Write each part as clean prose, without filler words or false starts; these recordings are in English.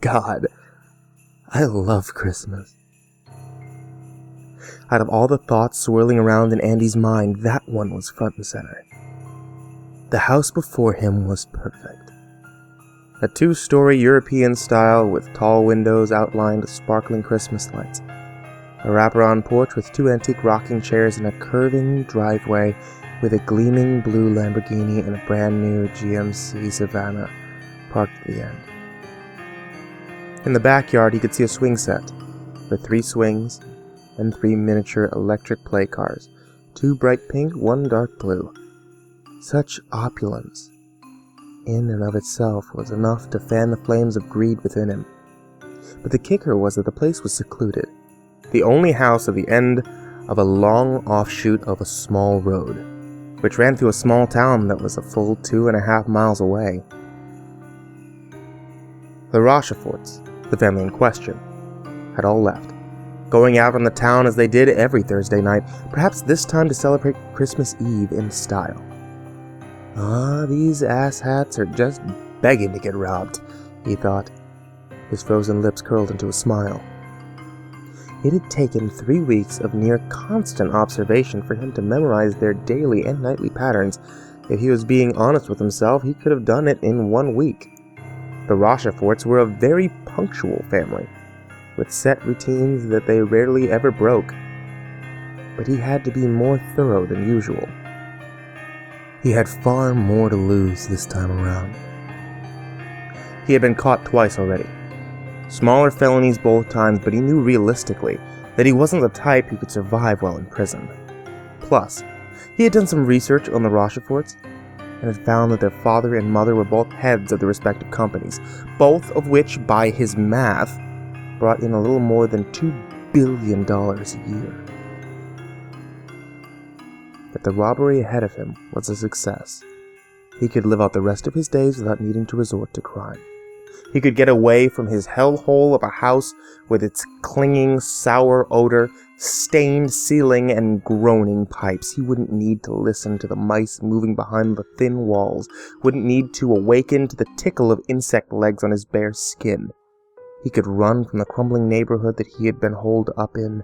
God, I love Christmas. Out of all the thoughts swirling around in Andy's mind, that one was front and center. The house before him was perfect. A 2-story European style with tall windows outlined with sparkling Christmas lights. A wraparound porch with 2 antique rocking chairs and a curving driveway with a gleaming blue Lamborghini and a brand new GMC Savannah parked at the end. In the backyard, he could see a swing set with 3 swings and 3 miniature electric play cars, 2 bright pink, 1 dark blue. Such opulence, in and of itself, was enough to fan the flames of greed within him. But the kicker was that the place was secluded, the only house at the end of a long offshoot of a small road, which ran through a small town that was a full 2.5 miles away. The Rocheforts, the family in question, had all left, going out on the town as they did every Thursday night, perhaps this time to celebrate Christmas Eve in style. These asshats are just begging to get robbed, he thought. His frozen lips curled into a smile. It had taken 3 weeks of near constant observation for him to memorize their daily and nightly patterns. If he was being honest with himself, he could have done it in 1 week. The Rocheforts were a very punctual family, with set routines that they rarely ever broke. But he had to be more thorough than usual. He had far more to lose this time around. He had been caught twice already. Smaller felonies both times, but he knew realistically that he wasn't the type who could survive while in prison. Plus, he had done some research on the Rocheforts and had found that their father and mother were both heads of the respective companies, both of which, by his math, brought in a little more than $2 billion a year. If the robbery ahead of him was a success, he could live out the rest of his days without needing to resort to crime. He could get away from his hellhole of a house with its clinging, sour odor, stained ceiling, and groaning pipes. He wouldn't need to listen to the mice moving behind the thin walls, wouldn't need to awaken to the tickle of insect legs on his bare skin. He could run from the crumbling neighborhood that he had been holed up in,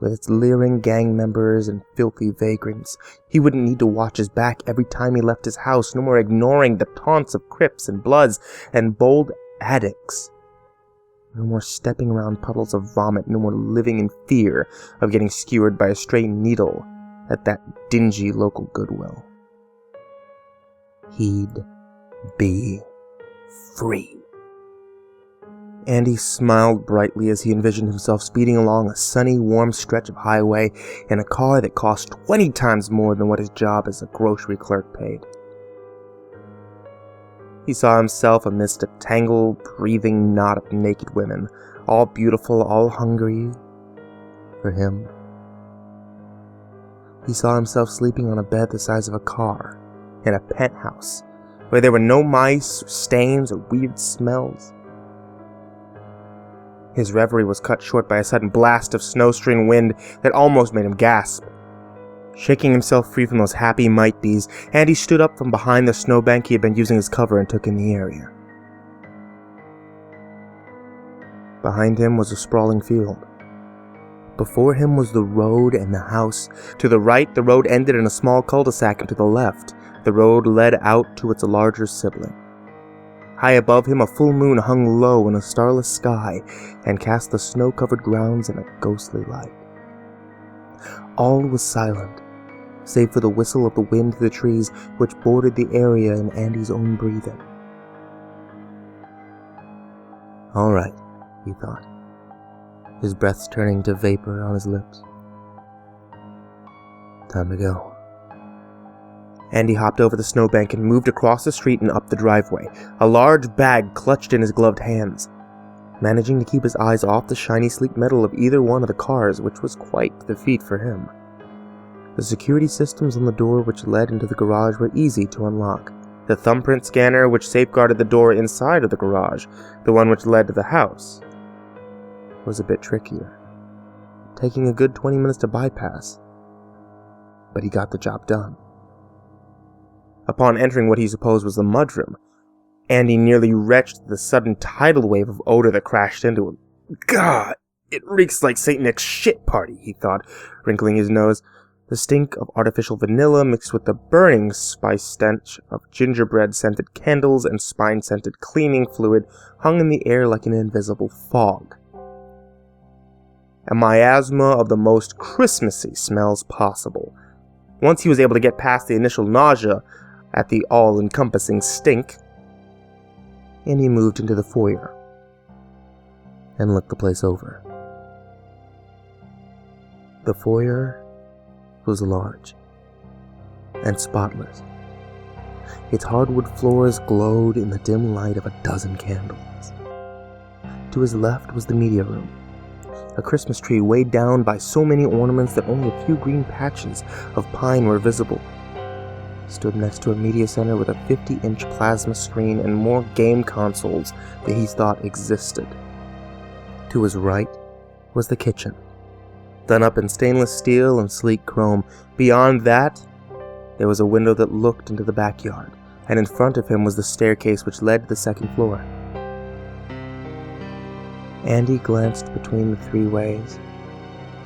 with its leering gang members and filthy vagrants. He wouldn't need to watch his back every time he left his house, no more ignoring the taunts of Crips and Bloods and bold addicts. No more stepping around puddles of vomit, no more living in fear of getting skewered by a stray needle at that dingy local Goodwill. He'd be free. Andy smiled brightly as he envisioned himself speeding along a sunny, warm stretch of highway in a car that cost 20 times more than what his job as a grocery clerk paid. He saw himself amidst a tangled, breathing knot of naked women, all beautiful, all hungry for him. He saw himself sleeping on a bed the size of a car, in a penthouse, where there were no mice, or stains, or weird smells. His reverie was cut short by a sudden blast of snowstream wind that almost made him gasp. Shaking himself free from those happy might-bees, Andy stood up from behind the snowbank he had been using as cover and took in the area. Behind him was a sprawling field. Before him was the road and the house. To the right, the road ended in a small cul-de-sac, and to the left, the road led out to its larger sibling. High above him, a full moon hung low in a starless sky and cast the snow-covered grounds in a ghostly light. All was silent, save for the whistle of the wind through the trees which bordered the area and Andy's own breathing. All right, he thought, his breath turning to vapor on his lips. Time to go. Andy hopped over the snowbank and moved across the street and up the driveway, a large bag clutched in his gloved hands, managing to keep his eyes off the shiny sleek metal of either one of the cars, which was quite the feat for him. The security systems on the door which led into the garage were easy to unlock. The thumbprint scanner which safeguarded the door inside of the garage, the one which led to the house, was a bit trickier, taking a good 20 minutes to bypass. But he got the job done. Upon entering what he supposed was the mudroom, Andy nearly retched the sudden tidal wave of odor that crashed into him. God, it reeks like St. Nick's shit party, he thought, wrinkling his nose. The stink of artificial vanilla mixed with the burning spice stench of gingerbread-scented candles and spine-scented cleaning fluid hung in the air like an invisible fog. A miasma of the most Christmassy smells possible. Once he was able to get past the initial nausea at the all-encompassing stink, and he moved into the foyer and looked the place over. The foyer was large and spotless. Its hardwood floors glowed in the dim light of a dozen candles. To his left was the media room, a Christmas tree weighed down by so many ornaments that only a few green patches of pine were visible. Stood next to a media center with a 50-inch plasma screen and more game consoles that he thought existed. To his right was the kitchen, done up in stainless steel and sleek chrome. Beyond that, there was a window that looked into the backyard, and in front of him was the staircase which led to the second floor. Andy glanced between the three ways,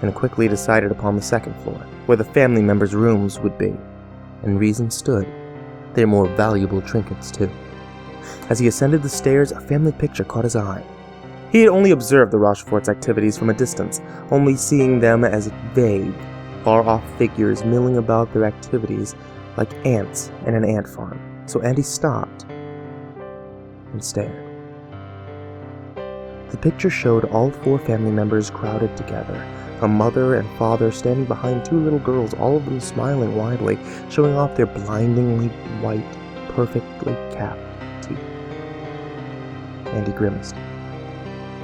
and quickly decided upon the second floor, where the family members' rooms would be, and reason stood, their more valuable trinkets too. As he ascended the stairs, a family picture caught his eye. He had only observed the Rochefort's activities from a distance, only seeing them as vague, far-off figures milling about their activities like ants in an ant farm. So Andy stopped and stared. The picture showed all four family members crowded together, a mother and father standing behind two little girls, all of them smiling widely, showing off their blindingly white, perfectly capped teeth. Andy grimaced.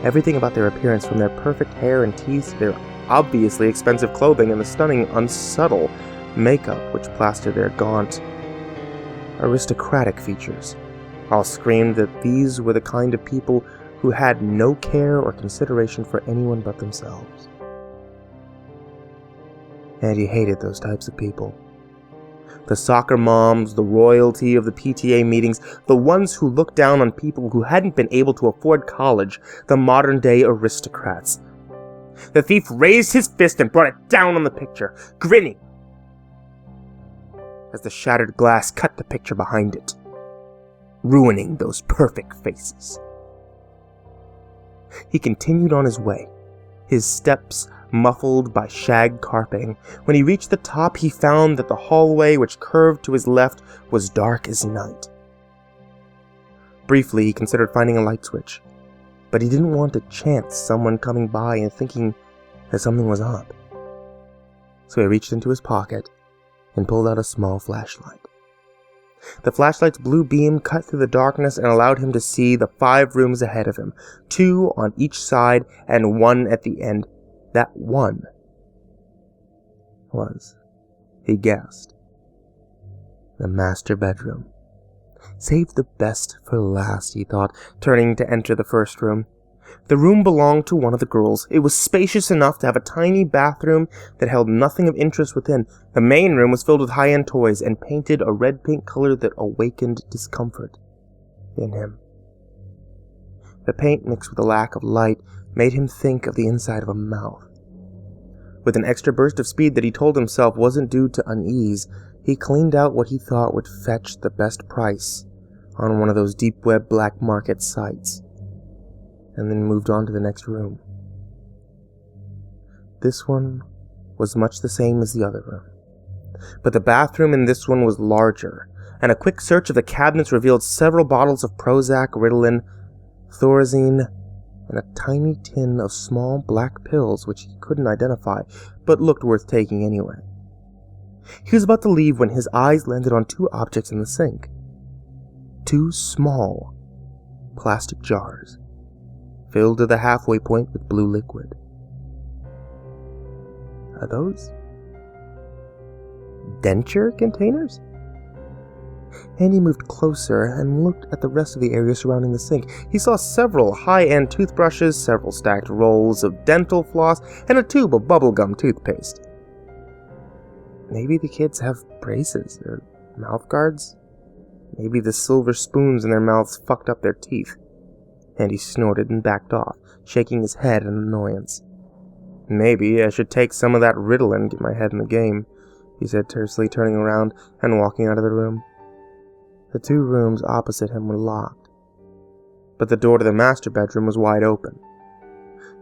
Everything about their appearance, from their perfect hair and teeth to their obviously expensive clothing and the stunning, unsubtle makeup which plastered their gaunt, aristocratic features, all screamed that these were the kind of people who had no care or consideration for anyone but themselves. And he hated those types of people. The soccer moms, the royalty of the PTA meetings, the ones who looked down on people who hadn't been able to afford college, the modern-day aristocrats. The thief raised his fist and brought it down on the picture, grinning, as the shattered glass cut the picture behind it, ruining those perfect faces. He continued on his way, his steps muffled by shag carpeting. When he reached the top, he found that the hallway which curved to his left was dark as night. Briefly, he considered finding a light switch, but he didn't want to chance someone coming by and thinking that something was up. So he reached into his pocket and pulled out a small flashlight. The flashlight's blue beam cut through the darkness and allowed him to see the 5 rooms ahead of him, 2 on each side and 1 at the end. That one was, he guessed, the master bedroom. Save the best for last, he thought, turning to enter the first room. The room belonged to one of the girls. It was spacious enough to have a tiny bathroom that held nothing of interest within. The main room was filled with high-end toys and painted a red-pink color that awakened discomfort in him. The paint, mixed with a lack of light, made him think of the inside of a mouth. With an extra burst of speed that he told himself wasn't due to unease, he cleaned out what he thought would fetch the best price on one of those deep web black market sites, and then moved on to the next room. This one was much the same as the other room, but the bathroom in this one was larger, and a quick search of the cabinets revealed several bottles of Prozac, Ritalin, Thorazine, and a tiny tin of small black pills which he couldn't identify, but looked worth taking anyway. He was about to leave when his eyes landed on 2 objects in the sink. 2 small plastic jars, filled to the halfway point with blue liquid. Are those denture containers? Andy moved closer and looked at the rest of the area surrounding the sink. He saw several high-end toothbrushes, several stacked rolls of dental floss, and a tube of bubblegum toothpaste. Maybe the kids have braces or mouth guards? Maybe the silver spoons in their mouths fucked up their teeth. Andy snorted and backed off, shaking his head in annoyance. Maybe I should take some of that Ritalin and get my head in the game, he said tersely, turning around and walking out of the room. The 2 rooms opposite him were locked, but the door to the master bedroom was wide open.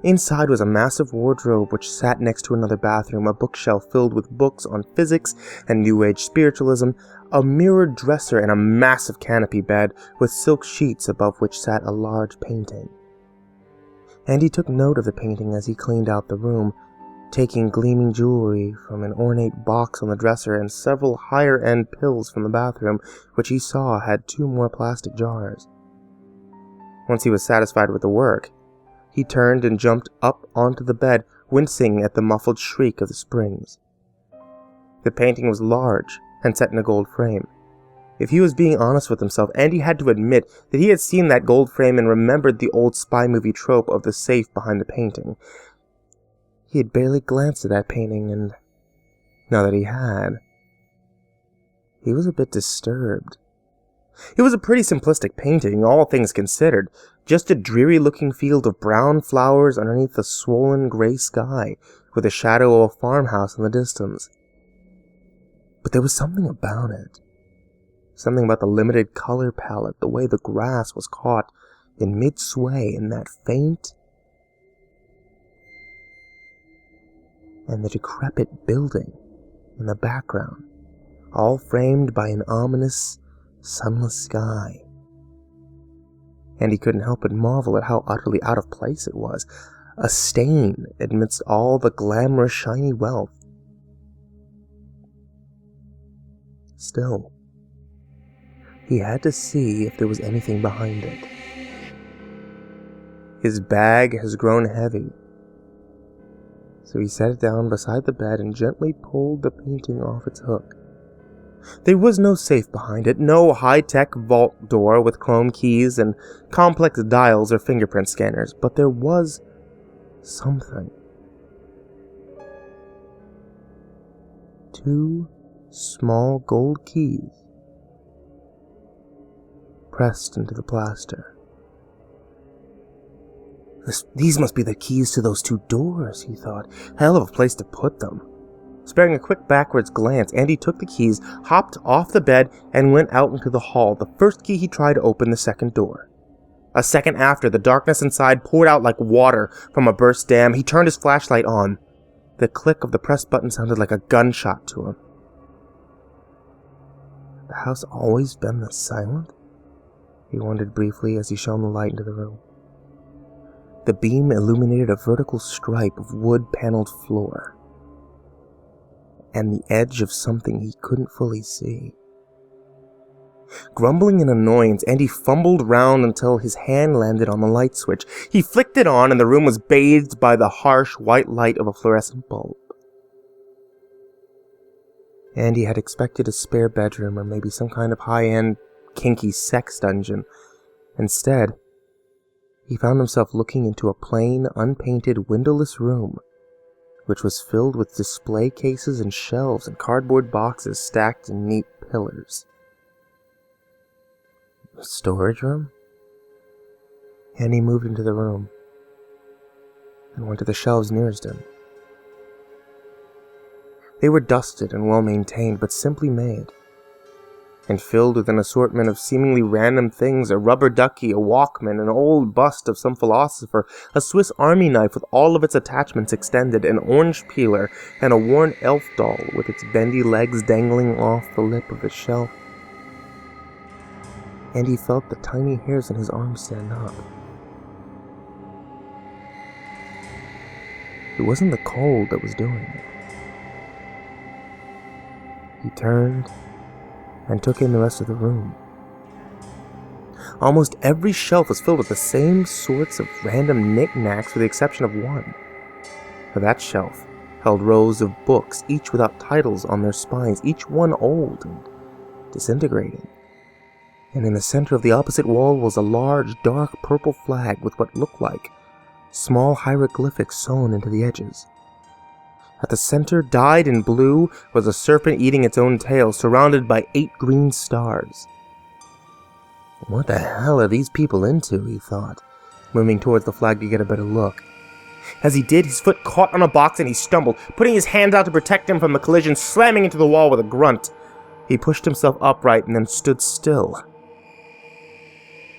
Inside was a massive wardrobe which sat next to another bathroom, a bookshelf filled with books on physics and New Age spiritualism, a mirrored dresser, and a massive canopy bed with silk sheets above which sat a large painting. Andy took note of the painting as he cleaned out the room, taking gleaming jewelry from an ornate box on the dresser and several higher-end pills from the bathroom, which he saw had 2 more plastic jars. Once he was satisfied with the work, he turned and jumped up onto the bed, wincing at the muffled shriek of the springs. The painting was large and set in a gold frame. If he was being honest with himself, Andy had to admit that he had seen that gold frame and remembered the old spy movie trope of the safe behind the painting. He had barely glanced at that painting, and now that he had, he was a bit disturbed. It was a pretty simplistic painting, all things considered, just a dreary-looking field of brown flowers underneath the swollen gray sky, with the shadow of a farmhouse in the distance. But there was something about it. Something about the limited color palette, the way the grass was caught in mid-sway in that faint, and the decrepit building in the background, all framed by an ominous, sunless sky. And he couldn't help but marvel at how utterly out of place it was, a stain amidst all the glamorous, shiny wealth. Still, he had to see if there was anything behind it. His bag has grown heavy, so he set it down beside the bed and gently pulled the painting off its hook. There was no safe behind it, no high-tech vault door with chrome keys and complex dials or fingerprint scanners, but there was something. 2 small gold keys pressed into the plaster. These must be the keys to those 2 doors, he thought. Hell of a place to put them. Sparing a quick backwards glance, Andy took the keys, hopped off the bed, and went out into the hall. The first key he tried to open the second door. A second after, the darkness inside poured out like water from a burst dam. He turned his flashlight on. The click of the press button sounded like a gunshot to him. The house always been this silent? He wondered briefly as he shone the light into the room. The beam illuminated a vertical stripe of wood-paneled floor, and the edge of something he couldn't fully see. Grumbling in annoyance, Andy fumbled round until his hand landed on the light switch. He flicked it on, and the room was bathed by the harsh white light of a fluorescent bulb. Andy had expected a spare bedroom or maybe some kind of high-end, kinky sex dungeon. Instead, he found himself looking into a plain, unpainted, windowless room, which was filled with display cases and shelves and cardboard boxes stacked in neat pillars. A storage room? Andy moved into the room and went to the shelves nearest him. They were dusted and well-maintained, but simply made, and filled with an assortment of seemingly random things: a rubber ducky, a Walkman, an old bust of some philosopher, a Swiss army knife with all of its attachments extended, an orange peeler, and a worn elf doll with its bendy legs dangling off the lip of the shelf. And he felt the tiny hairs on his arms stand up. It wasn't the cold that was doing it. He turned and took in the rest of the room. Almost every shelf was filled with the same sorts of random knickknacks with the exception of one. For that shelf held rows of books, each without titles on their spines, each one old and disintegrating. And in the center of the opposite wall was a large, dark purple flag with what looked like small hieroglyphics sewn into the edges. At the center, dyed in blue, was a serpent eating its own tail, surrounded by 8 green stars. What the hell are these people into, he thought, moving towards the flag to get a better look. As he did, his foot caught on a box and he stumbled, putting his hands out to protect him from the collision, slamming into the wall with a grunt. He pushed himself upright and then stood still,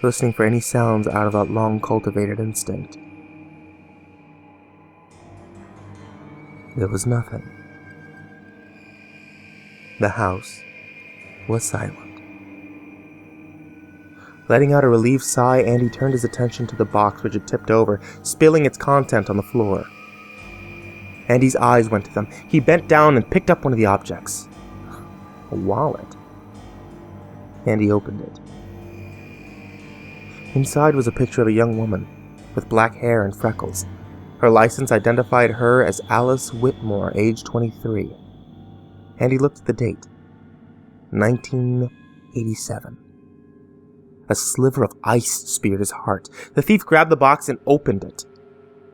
listening for any sounds out of that long-cultivated instinct. There was nothing. The house was silent. Letting out a relieved sigh, Andy turned his attention to the box which had tipped over, spilling its content on the floor. Andy's eyes went to them. He bent down and picked up one of the objects. A wallet. Andy opened it. Inside was a picture of a young woman, with black hair and freckles. Her license identified her as Alice Whitmore, age 23. Andy looked at the date. 1987. A sliver of ice speared his heart. The thief grabbed the box and opened it,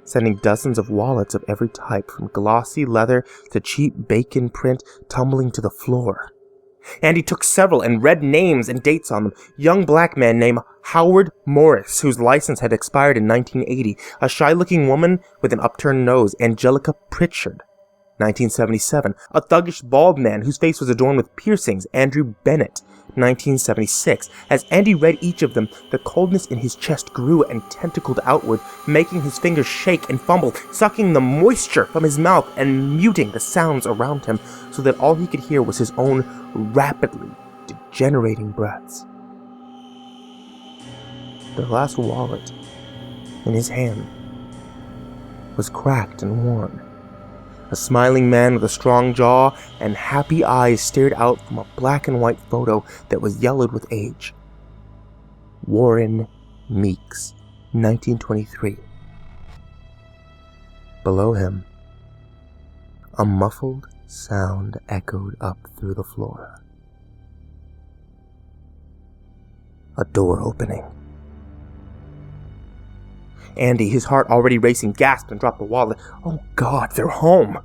sending dozens of wallets of every type, from glossy leather to cheap bacon print, tumbling to the floor. Andy took several and read names and dates on them. Young black man named Howard Morris, whose license had expired in 1980. A shy-looking woman with an upturned nose, Angelica Pritchard, 1977. A thuggish bald man whose face was adorned with piercings, Andrew Bennett, 1976. As Andy read each of them, the coldness in his chest grew and tentacled outward, making his fingers shake and fumble, sucking the moisture from his mouth and muting the sounds around him, so that all he could hear was his own rapidly degenerating breaths. The last wallet in his hand was cracked and worn. A smiling man with a strong jaw and happy eyes stared out from a black and white photo that was yellowed with age. Warren Meeks, 1923. Below him, a muffled sound echoed up through the floor. A door opening. Andy, his heart already racing, gasped and dropped the wallet. Oh God, they're home!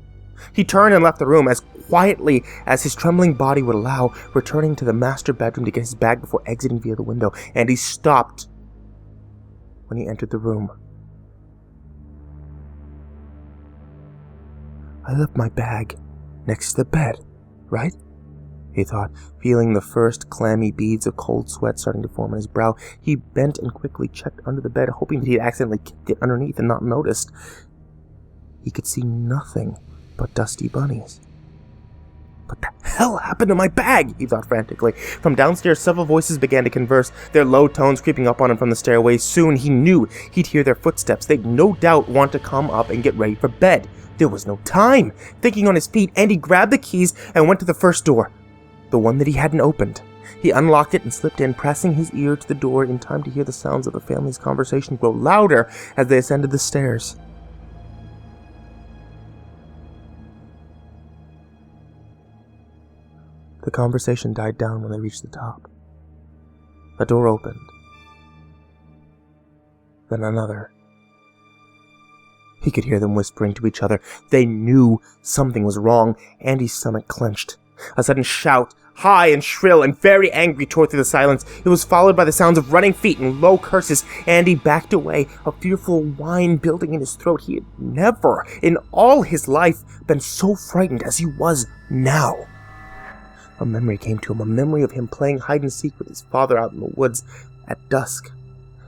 He turned and left the room as quietly as his trembling body would allow, returning to the master bedroom to get his bag before exiting via the window. Andy stopped when he entered the room. I left my bag next to the bed, right? He thought, feeling the first clammy beads of cold sweat starting to form on his brow. He bent and quickly checked under the bed, hoping that he had accidentally kicked it underneath and not noticed. He could see nothing but dusty bunnies. What the hell happened to my bag? He thought frantically. From downstairs, several voices began to converse, their low tones creeping up on him from the stairway. Soon he knew he'd hear their footsteps. They'd no doubt want to come up and get ready for bed. There was no time. Thinking on his feet, Andy grabbed the keys and went to the first door. The one that he hadn't opened. He unlocked it and slipped in, pressing his ear to the door in time to hear the sounds of the family's conversation grow louder as they ascended the stairs. The conversation died down when they reached the top. A door opened. Then another. He could hear them whispering to each other. They knew something was wrong. Andy's stomach clenched. A sudden shout, high and shrill and very angry, tore through the silence. It was followed by the sounds of running feet and low curses. Andy backed away, a fearful whine building in his throat. He had never, in all his life, been so frightened as he was now. A memory came to him, a memory of him playing hide-and-seek with his father out in the woods at dusk.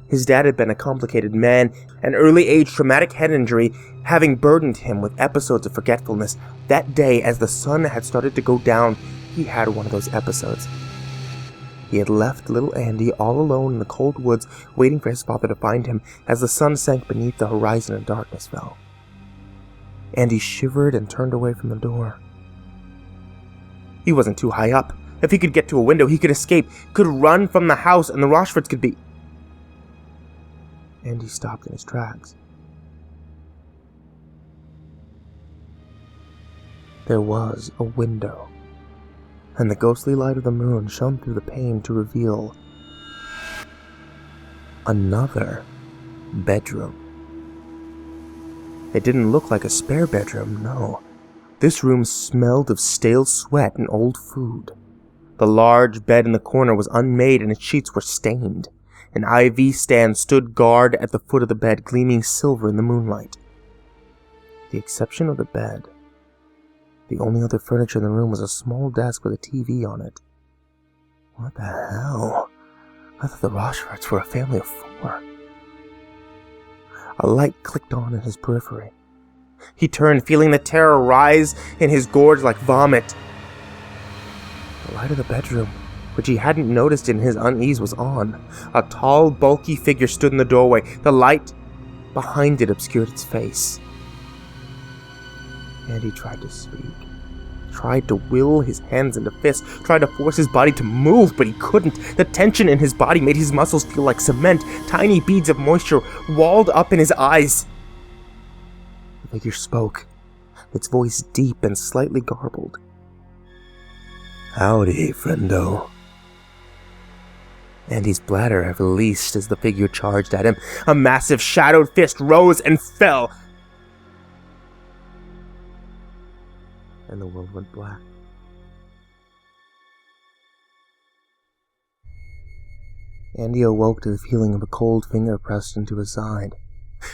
His dad had been a complicated man, an early-age traumatic head injury having burdened him with episodes of forgetfulness. That day, as the sun had started to go down, he had one of those episodes. He had left little Andy all alone in the cold woods, waiting for his father to find him as the sun sank beneath the horizon and darkness fell. Andy shivered and turned away from the door. He wasn't too high up. If he could get to a window, he could escape, could run from the house, and the Rochfords could be... Andy stopped in his tracks. There was a window, and the ghostly light of the moon shone through the pane to reveal another bedroom. It didn't look like a spare bedroom, no. This room smelled of stale sweat and old food. The large bed in the corner was unmade and its sheets were stained. An IV stand stood guard at the foot of the bed, gleaming silver in the moonlight. With the exception of the bed, the only other furniture in the room was a small desk with a TV on it. What the hell? I thought the Rocheforts were a family of 4. A light clicked on in his periphery. He turned, feeling the terror rise in his gorge like vomit. The light of the bedroom, which he hadn't noticed in his unease, was on. A tall, bulky figure stood in the doorway. The light behind it obscured its face. And he tried to speak. Tried to will his hands into fists. Tried to force his body to move, but he couldn't. The tension in his body made his muscles feel like cement. Tiny beads of moisture walled up in his eyes. The figure spoke, its voice deep and slightly garbled. "Howdy, friendo." Andy's bladder had released as the figure charged at him. A massive shadowed fist rose and fell. And the world went black. Andy awoke to the feeling of a cold finger pressed into his side.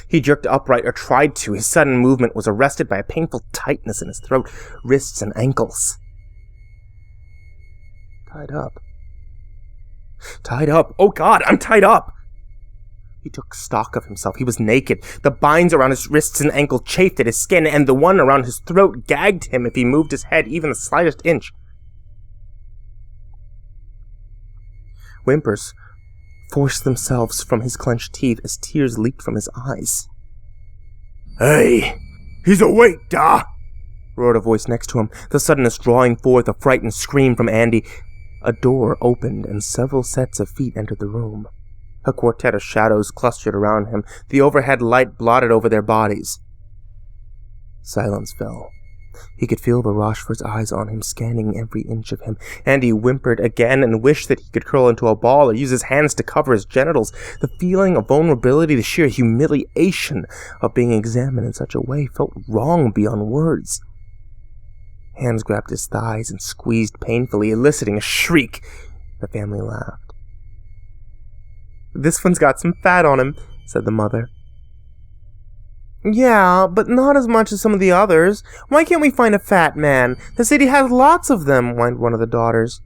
He jerked upright, or tried to. His sudden movement was arrested by a painful tightness in his throat, wrists, and ankles. Tied up. Tied up! Oh God, I'm tied up! He took stock of himself. He was naked. The binds around his wrists and ankle chafed at his skin, and the one around his throat gagged him if he moved his head even the slightest inch. Whimpers forced themselves from his clenched teeth as tears leaked from his eyes. "Hey, he's awake, da!" roared a voice next to him, the suddenness drawing forth a frightened scream from Andy. A door opened, and several sets of feet entered the room. A quartet of shadows clustered around him. The overhead light blotted over their bodies. Silence fell. He could feel the Rochefort's eyes on him, scanning every inch of him. Andy whimpered again and wished that he could curl into a ball or use his hands to cover his genitals. The feeling of vulnerability, the sheer humiliation of being examined in such a way felt wrong beyond words. Hands grabbed his thighs and squeezed painfully, eliciting a shriek. The family laughed. "This one's got some fat on him," said the mother. "Yeah, but not as much as some of the others. Why can't we find a fat man? The city has lots of them," whined one of the daughters.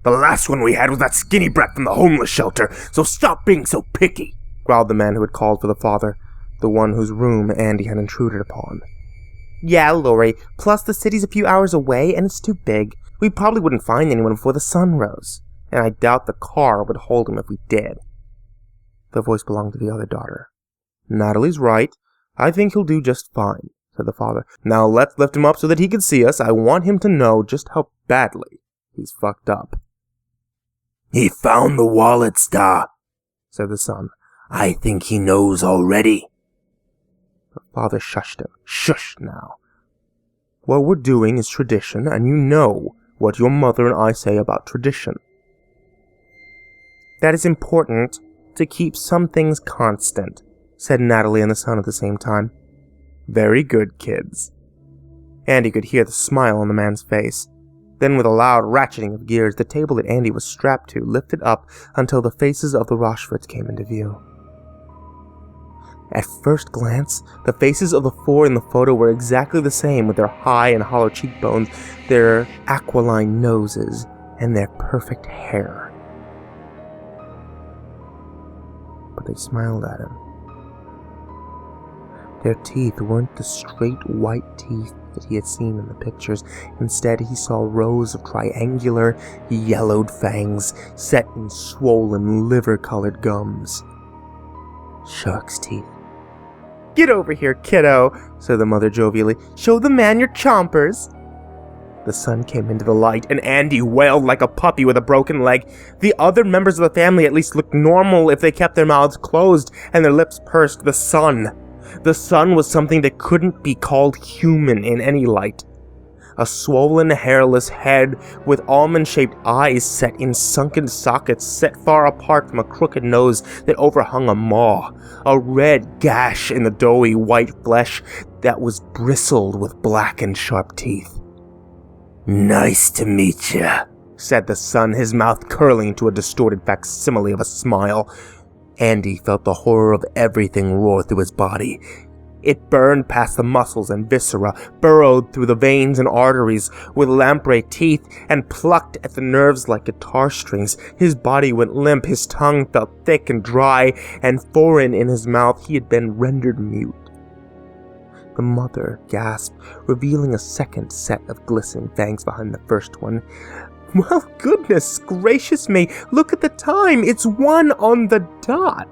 "The last one we had was that skinny brat from the homeless shelter, so stop being so picky," growled the man who had called for the father, the one whose room Andy had intruded upon. "Yeah, Lori, plus the city's a few hours away and it's too big. We probably wouldn't find anyone before the sun rose, and I doubt the car would hold him if we did." The voice belonged to the other daughter. "Natalie's right. I think he'll do just fine," said the father. "Now let's lift him up so that he can see us. I want him to know just how badly he's fucked up." "He found the wallet, Star," said the son. "I think he knows already." The father shushed him. "Shush now. What we're doing is tradition, and you know what your mother and I say about tradition. That is important to keep some things constant," said Natalie and the son at the same time. "Very good, kids." Andy could hear the smile on the man's face. Then with a loud ratcheting of gears, the table that Andy was strapped to lifted up until the faces of the Rocheforts came into view. At first glance, the faces of the 4 in the photo were exactly the same, with their high and hollow cheekbones, their aquiline noses, and their perfect hair. But they smiled at him. Their teeth weren't the straight white teeth that he had seen in the pictures. Instead, he saw rows of triangular, yellowed fangs set in swollen, liver-colored gums. Shark's teeth. "Get over here, kiddo," said the mother jovially. "Show the man your chompers." The son came into the light, and Andy wailed like a puppy with a broken leg. The other members of the family at least looked normal if they kept their mouths closed and their lips pursed. The son was something that couldn't be called human in any light. A swollen, hairless head with almond-shaped eyes set in sunken sockets set far apart from a crooked nose that overhung a maw. A red gash in the doughy white flesh that was bristled with black and sharp teeth. "Nice to meet ya," said the son, his mouth curling into a distorted facsimile of a smile. Andy felt the horror of everything roar through his body. It burned past the muscles and viscera, burrowed through the veins and arteries with lamprey teeth, and plucked at the nerves like guitar strings. His body went limp, his tongue felt thick and dry, and foreign in his mouth he had been rendered mute. The mother gasped, revealing a second set of glistening fangs behind the first one. "Well, goodness gracious me, look at the time! It's 1 on the dot!"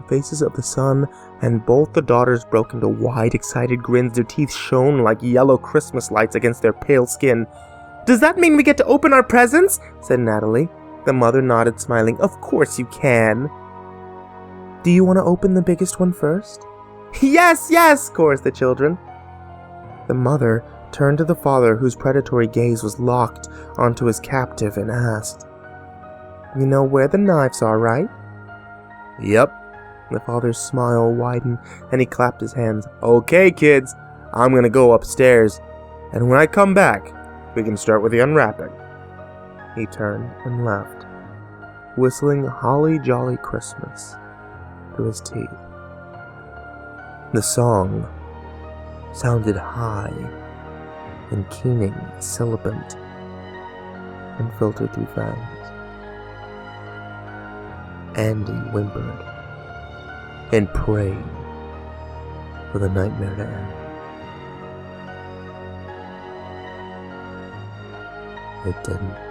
The faces of the son and both the daughters broke into wide, excited grins. Their teeth shone like yellow Christmas lights against their pale skin. "Does that mean we get to open our presents?" said Natalie. The mother nodded, smiling. "Of course you can." "Do you want to open the biggest one first?" "Yes, yes!" chorused the children. The mother turned to the father, whose predatory gaze was locked onto his captive, and asked, "You know where the knives are, right?" "Yep." The father's smile widened, and he clapped his hands. "Okay, kids, I'm gonna go upstairs, and when I come back, we can start with the unwrapping." He turned and left, whistling Holly Jolly Christmas through his teeth. The song sounded high and keening, sibilant, and filtered through fangs. Andy whimpered and prayed for the nightmare to end. It didn't.